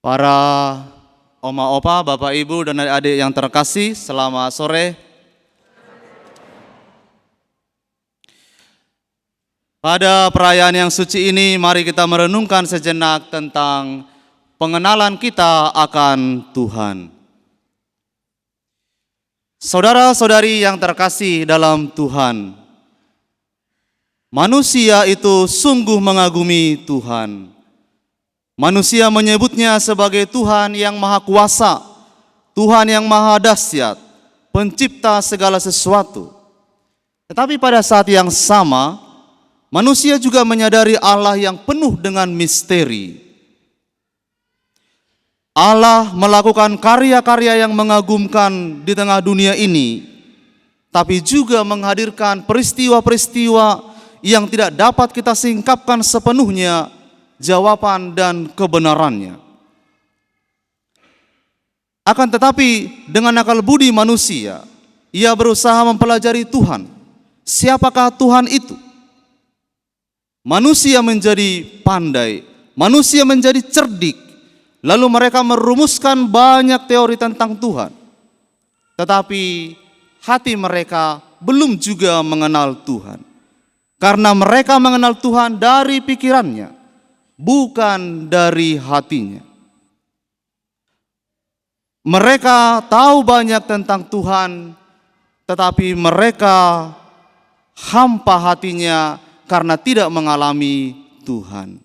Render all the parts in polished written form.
Para oma opa, bapak ibu dan adik-adik yang terkasih, selamat sore. Pada perayaan yang suci ini, mari kita merenungkan sejenak tentang pengenalan kita akan Tuhan. Saudara-saudari yang terkasih dalam Tuhan, manusia itu sungguh mengagumi Tuhan. Manusia menyebutnya sebagai Tuhan yang Maha Kuasa, Tuhan yang Maha Dahsyat, pencipta segala sesuatu. Tetapi pada saat yang sama, manusia juga menyadari Allah yang penuh dengan misteri. Allah melakukan karya-karya yang mengagumkan di tengah dunia ini, tapi juga menghadirkan peristiwa-peristiwa yang tidak dapat kita singkapkan sepenuhnya jawaban dan kebenarannya. Akan tetapi dengan akal budi manusia, ia berusaha mempelajari Tuhan. Siapakah Tuhan itu? Manusia menjadi pandai, manusia menjadi cerdik, lalu mereka merumuskan banyak teori tentang Tuhan. Tetapi hati mereka belum juga mengenal Tuhan. Karena mereka mengenal Tuhan dari pikirannya, bukan dari hatinya. Mereka tahu banyak tentang Tuhan, tetapi mereka hampa hatinya karena tidak mengalami Tuhan.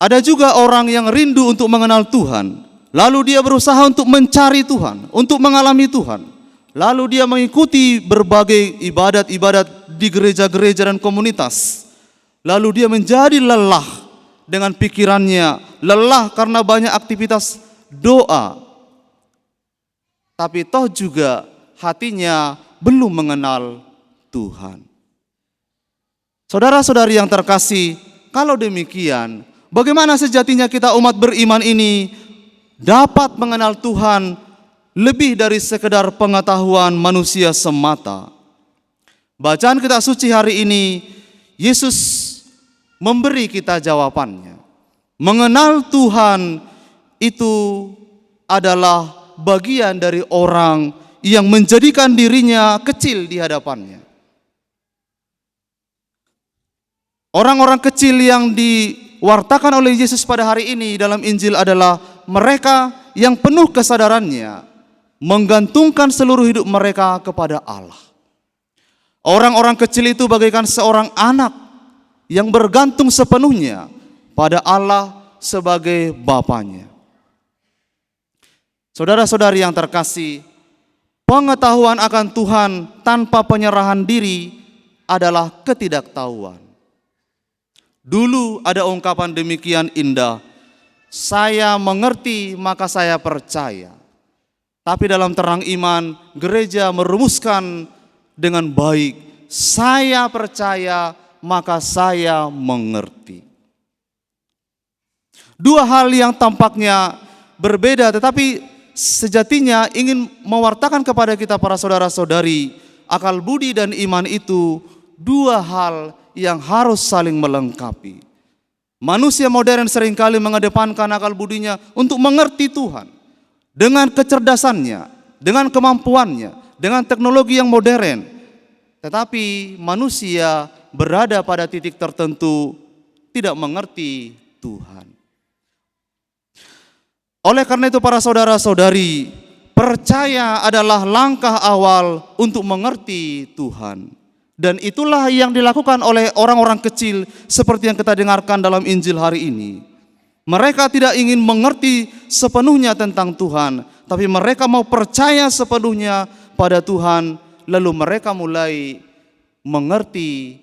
Ada juga orang yang rindu untuk mengenal Tuhan, lalu dia berusaha untuk mencari Tuhan, untuk mengalami Tuhan. Lalu dia mengikuti berbagai ibadat-ibadat di gereja-gereja dan komunitas. Lalu dia menjadi lelah dengan pikirannya, lelah karena banyak aktivitas doa. Tapi toh juga hatinya belum mengenal Tuhan. Saudara-saudari yang terkasih, kalau demikian, bagaimana sejatinya kita umat beriman ini dapat mengenal Tuhan lebih dari sekedar pengetahuan manusia semata? Bacaan kitab suci hari ini, Yesus memberi kita jawabannya. Mengenal Tuhan itu adalah bagian dari orang yang menjadikan dirinya kecil di hadapannya. Orang-orang kecil yang diwartakan oleh Yesus pada hari ini dalam Injil adalah mereka yang penuh kesadarannya menggantungkan seluruh hidup mereka kepada Allah. Orang-orang kecil itu bagaikan seorang anak yang bergantung sepenuhnya pada Allah sebagai Bapanya. Saudara-saudari yang terkasih, pengetahuan akan Tuhan tanpa penyerahan diri adalah ketidaktahuan. Dulu ada ungkapan demikian indah, saya mengerti maka saya percaya. Tapi dalam terang iman, gereja merumuskan dengan baik, saya percaya maka saya mengerti. Dua hal yang tampaknya berbeda, tetapi sejatinya ingin mewartakan kepada kita para saudara-saudari, akal budi dan iman itu dua hal yang harus saling melengkapi. Manusia modern seringkali mengedepankan akal budinya untuk mengerti Tuhan dengan kecerdasannya, dengan kemampuannya, dengan teknologi yang modern. Tetapi manusia berada pada titik tertentu tidak mengerti Tuhan. Oleh karena itu para saudara-saudari, percaya adalah langkah awal untuk mengerti Tuhan. Dan itulah yang dilakukan oleh orang-orang kecil seperti yang kita dengarkan dalam Injil hari ini. Mereka tidak ingin mengerti sepenuhnya tentang Tuhan, tapi mereka mau percaya sepenuhnya pada Tuhan, lalu mereka mulai mengerti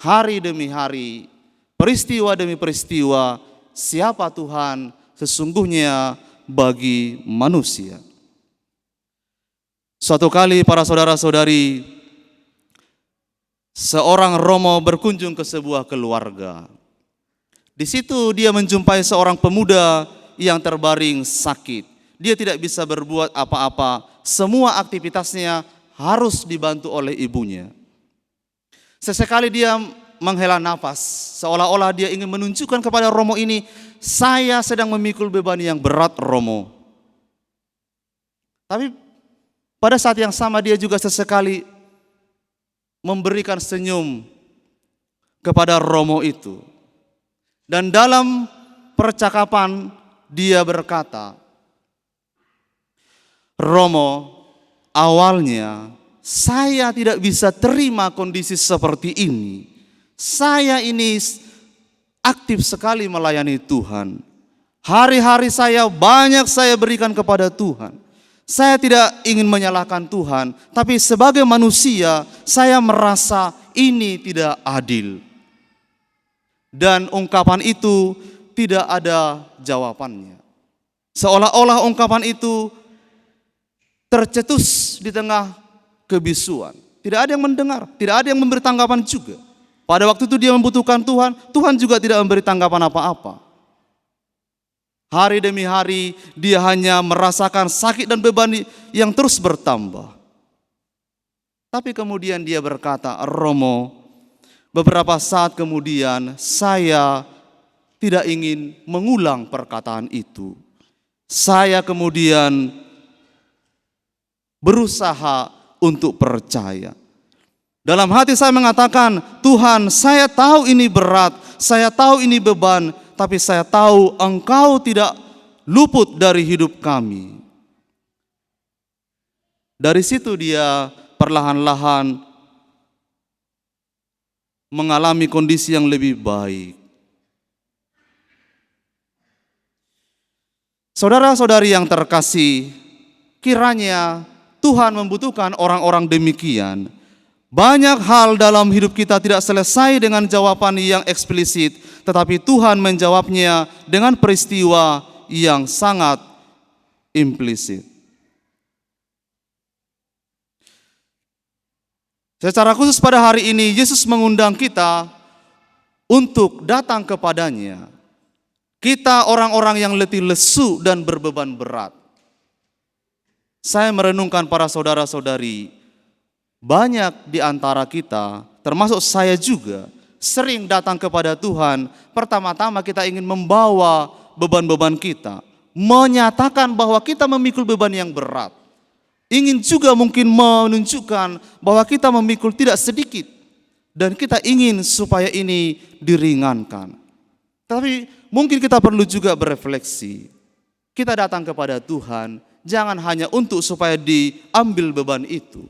hari demi hari, peristiwa demi peristiwa, siapa Tuhan sesungguhnya bagi manusia. Suatu kali para saudara-saudari, seorang romo berkunjung ke sebuah keluarga. Di situ dia menjumpai seorang pemuda yang terbaring sakit. Dia tidak bisa berbuat apa-apa, semua aktivitasnya harus dibantu oleh ibunya. Sesekali dia menghela nafas, seolah-olah dia ingin menunjukkan kepada Romo ini, saya sedang memikul beban yang berat, Romo. Tapi pada saat yang sama dia juga sesekali memberikan senyum kepada Romo itu. Dan dalam percakapan dia berkata, Romo, awalnya saya tidak bisa terima kondisi seperti ini. Saya ini aktif sekali melayani Tuhan. Hari-hari saya banyak saya berikan kepada Tuhan. Saya tidak ingin menyalahkan Tuhan, tapi sebagai manusia saya merasa ini tidak adil. Dan ungkapan itu tidak ada jawabannya. Seolah-olah ungkapan itu tercetus di tengah kebisuan. Tidak ada yang mendengar, tidak ada yang memberi tanggapan juga. Pada waktu itu dia membutuhkan Tuhan, Tuhan juga tidak memberi tanggapan apa-apa. Hari demi hari dia hanya merasakan sakit dan beban yang terus bertambah. Tapi kemudian dia berkata, Romo, beberapa saat kemudian saya tidak ingin mengulang perkataan itu. Saya kemudian berusaha untuk percaya. Dalam hati saya mengatakan, Tuhan, saya tahu ini berat, saya tahu ini beban, tapi saya tahu Engkau tidak luput dari hidup kami. Dari situ dia perlahan-lahan mengalami kondisi yang lebih baik. Saudara-saudari yang terkasih, kiranya Tuhan membutuhkan orang-orang demikian. Banyak hal dalam hidup kita tidak selesai dengan jawaban yang eksplisit, tetapi Tuhan menjawabnya dengan peristiwa yang sangat implisit. Secara khusus pada hari ini, Yesus mengundang kita untuk datang kepadanya. Kita orang-orang yang letih lesu dan berbeban berat. Saya merenungkan para saudara-saudari, banyak di antara kita, termasuk saya juga, sering datang kepada Tuhan. Pertama-tama kita ingin membawa beban-beban kita, menyatakan bahwa kita memikul beban yang berat. Ingin juga mungkin menunjukkan bahwa kita memikul tidak sedikit, dan kita ingin supaya ini diringankan. Tapi mungkin kita perlu juga berefleksi. Kita datang kepada Tuhan, jangan hanya untuk supaya diambil beban itu.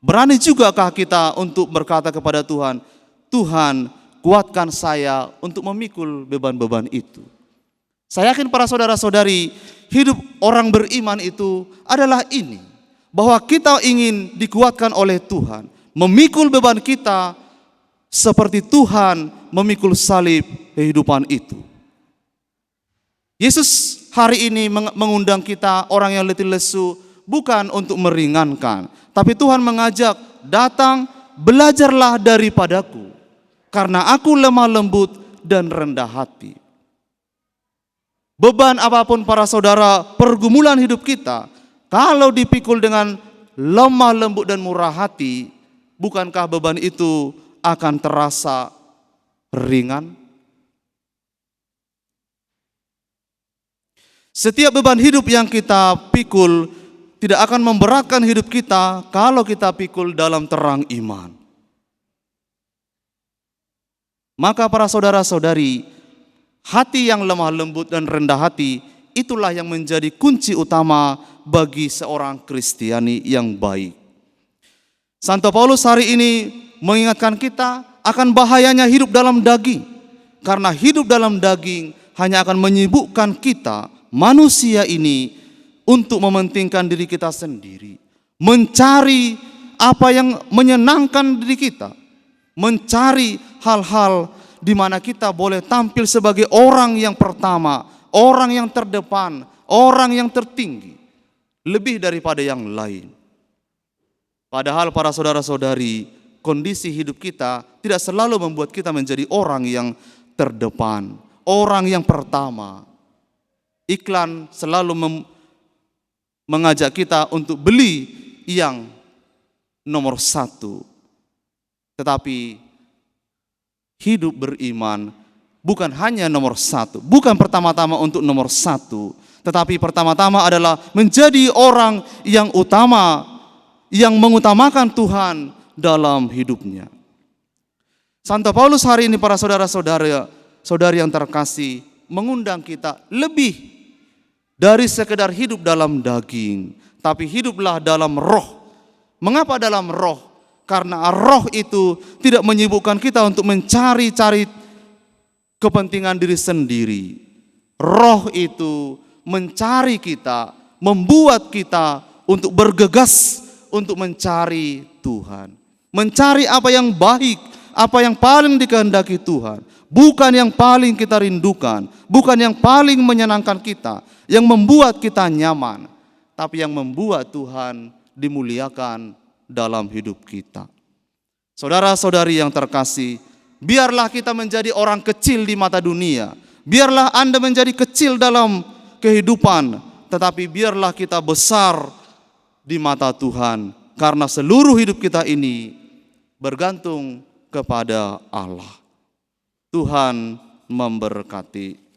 Berani jugakah kita untuk berkata kepada Tuhan, Tuhan, kuatkan saya untuk memikul beban-beban itu. Saya yakin para saudara-saudari, hidup orang beriman itu adalah ini, bahwa kita ingin dikuatkan oleh Tuhan, memikul beban kita seperti Tuhan memikul salib kehidupan itu. Yesus hari ini mengundang kita orang yang letih lesu bukan untuk meringankan, tapi Tuhan mengajak, datang, belajarlah daripadaku, karena aku lemah lembut dan rendah hati. Beban apapun para saudara, pergumulan hidup kita, kalau dipikul dengan lemah lembut dan murah hati, bukankah beban itu akan terasa ringan? Setiap beban hidup yang kita pikul tidak akan memberatkan hidup kita kalau kita pikul dalam terang iman. Maka para saudara-saudari, hati yang lemah lembut dan rendah hati, itulah yang menjadi kunci utama bagi seorang Kristiani yang baik. Santo Paulus hari ini mengingatkan kita akan bahayanya hidup dalam daging. Karena hidup dalam daging hanya akan menyibukkan kita, manusia ini, untuk mementingkan diri kita sendiri, mencari apa yang menyenangkan diri kita, mencari hal-hal di mana kita boleh tampil sebagai orang yang pertama, orang yang terdepan, orang yang tertinggi, lebih daripada yang lain. Padahal para saudara-saudari, kondisi hidup kita tidak selalu membuat kita menjadi orang yang terdepan, orang yang pertama. Iklan selalu mengajak kita untuk beli yang nomor satu. Tetapi hidup beriman bukan hanya nomor satu, bukan pertama-tama untuk nomor satu, tetapi pertama-tama adalah menjadi orang yang utama, yang mengutamakan Tuhan dalam hidupnya. Santo Paulus hari ini, para saudara-saudari yang terkasih, mengundang kita lebih dari sekedar hidup dalam daging, tapi hiduplah dalam roh. Mengapa dalam roh? Karena roh itu tidak menyibukkan kita untuk mencari-cari kepentingan diri sendiri. Roh itu mencari kita, membuat kita untuk bergegas untuk mencari Tuhan. Mencari apa yang baik, apa yang paling dikehendaki Tuhan. Bukan yang paling kita rindukan, bukan yang paling menyenangkan kita, yang membuat kita nyaman, tapi yang membuat Tuhan dimuliakan dalam hidup kita. Saudara-saudari yang terkasih, biarlah kita menjadi orang kecil di mata dunia. Biarlah Anda menjadi kecil dalam kehidupan, tetapi biarlah kita besar di mata Tuhan, karena seluruh hidup kita ini bergantung kepada Allah. Tuhan memberkati.